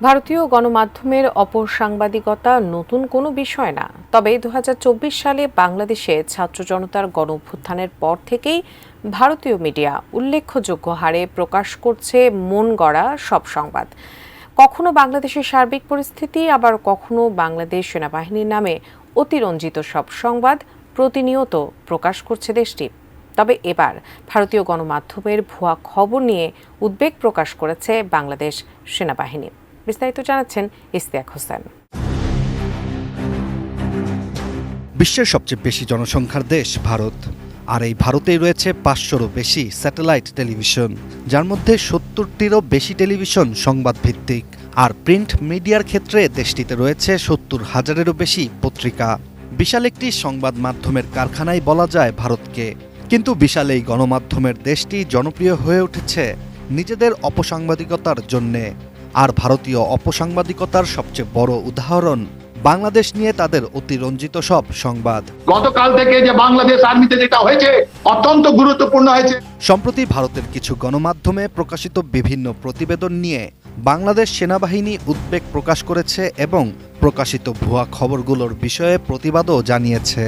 ভারতীয় গণমাধ্যমের অপসাংবাদিকতা নতুন কোনো বিষয় না, তবে ২০২৪ সালে বাংলাদেশে ছাত্র জনতার গণ অভ্যুত্থানের পর থেকেই ভারতীয় মিডিয়া উল্লেখযোগ্য হারে প্রকাশ করছে মন গড়া সব সংবাদ। কখনো বাংলাদেশের সার্বিক পরিস্থিতি, আবার কখনো বাংলাদেশ সেনাবাহিনীর নামে অতিরঞ্জিত সব সংবাদ প্রতিনিয়ত প্রকাশ করছে দেশটি। তবে এবার ভারতীয় গণমাধ্যমের ভুয়া খবর নিয়ে উদ্বেগ প্রকাশ করেছে বাংলাদেশ সেনাবাহিনী। বিস্তারিত জানাচ্ছেন ইশতিয়াক হোসেন। বিশ্বের সবচেয়ে বেশি জনসংখ্যার দেশ ভারত, আর এই ভারতেই রয়েছে ৫০০রও বেশি স্যাটেলাইট টেলিভিশন, যার মধ্যে ৭০টিরও বেশি টেলিভিশন সংবাদ ভিত্তিক। আর প্রিন্ট মিডিয়ার ক্ষেত্রে দেশটিতে রয়েছে ৭০,০০০-এরও বেশি পত্রিকা। বিশাল একটি সংবাদ মাধ্যমের কারখানাই বলা যায় ভারতকে। কিন্তু বিশাল এই গণমাধ্যমের দেশটি জনপ্রিয় হয়ে উঠেছে নিজেদের অপসাংবাদিকতার জন্যে। আর ভারতীয় অপসাংবাদিকতার সবচেয়ে বড় উদাহরণ বাংলাদেশ নিয়ে তাদের অতিরঞ্জিত সব সংবাদ। গতকাল থেকে যে বাংলাদেশ আর্মিতে যেটা হয়েছে অত্যন্ত গুরুত্বপূর্ণ হয়েছে। সম্প্রতি ভারতের কিছু গণমাধ্যমে প্রকাশিত বিভিন্ন প্রতিবেদন নিয়ে বাংলাদেশ সেনাবাহিনী উদ্বেগ প্রকাশ করেছে এবং প্রকাশিত ভুয়া খবরগুলোর বিষয়ে প্রতিবাদও জানিয়েছে।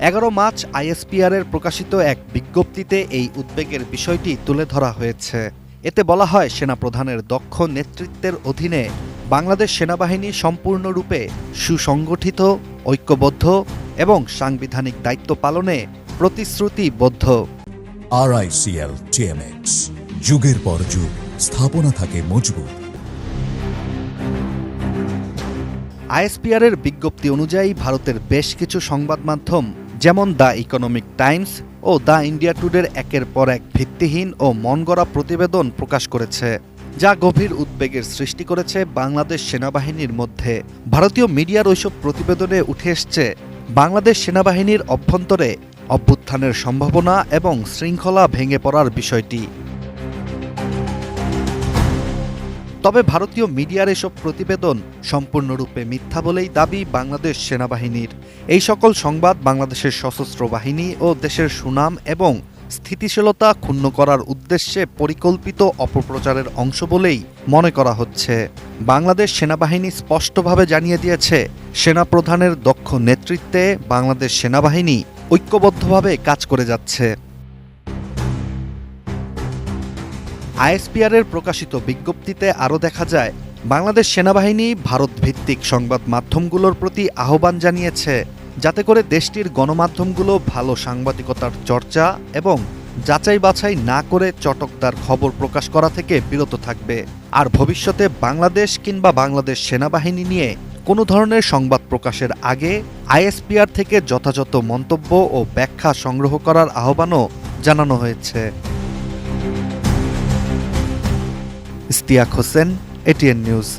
১১ মার্চ ISPR এর প্রকাশিত এক বিজ্ঞপ্তিতে এই উদ্বেগের বিষয়টি তুলে ধরা হয়েছে। এতে বলা হয়, সেনাপ্রধানের দক্ষ নেতৃত্বের অধীনে বাংলাদেশ সেনাবাহিনী সম্পূর্ণরূপে সুসংগঠিত, ঐক্যবদ্ধ এবং সাংবিধানিক দায়িত্ব পালনে প্রতিশ্রুতিবদ্ধ। RICL TMX, যুগের পর যুগ স্থাপনা থাকে মজবুত। ISPR এর বিজ্ঞপ্তি অনুযায়ী ভারতের বেশ কিছু সংবাদ মাধ্যম যেমন দ্য ইকোনমিক টাইমস ও দ্য ইন্ডিয়া টুডের একের পর এক ভিত্তিহীন ও মনগড়া প্রতিবেদন প্রকাশ করেছে, যা গভীর উদ্বেগের সৃষ্টি করেছে বাংলাদেশ সেনাবাহিনীর মধ্যে। ভারতীয় মিডিয়ার ওইসব প্রতিবেদনে উঠে এসছে বাংলাদেশ সেনাবাহিনীর অভ্যন্তরে অভ্যুত্থানের সম্ভাবনা এবং শৃঙ্খলা ভেঙে পড়ার বিষয়টি। তবে ভারতীয় মিডিয়ার এসব প্রতিবেদন সম্পূর্ণরূপে মিথ্যা বলেই দাবি বাংলাদেশ সেনাবাহিনীর। এই সকল সংবাদ বাংলাদেশের সশস্ত্র বাহিনী ও দেশের সুনাম এবং স্থিতিশীলতা ক্ষুণ্ণ করার উদ্দেশ্যে পরিকল্পিত অপপ্রচারের অংশ বলেই মনে করা হচ্ছে। বাংলাদেশ সেনাবাহিনী স্পষ্টভাবে জানিয়ে দিয়েছে, সেনাপ্রধানের দক্ষ নেতৃত্বে বাংলাদেশ সেনাবাহিনী ঐক্যবদ্ধভাবে কাজ করে যাচ্ছে। ISPR এর প্রকাশিত বিজ্ঞপ্তিতে আরও দেখা যায়, বাংলাদেশ সেনাবাহিনী ভারত ভিত্তিক সংবাদ মাধ্যমগুলোর প্রতি আহ্বান জানিয়েছে যাতে করে দেশটির গণমাধ্যমগুলো ভালো সাংবাদিকতার চর্চা এবং যাচাই বাছাই না করে চটকদার খবর প্রকাশ করা থেকে বিরত থাকবে। আর ভবিষ্যতে বাংলাদেশ কিংবা বাংলাদেশ সেনাবাহিনী নিয়ে কোনো ধরনের সংবাদ প্রকাশের আগে ISPR থেকে যথাযথ মন্তব্য ও ব্যাখ্যা সংগ্রহ করার আহ্বানও জানানো হয়েছে। Ishtiaq Hossain, ATN news.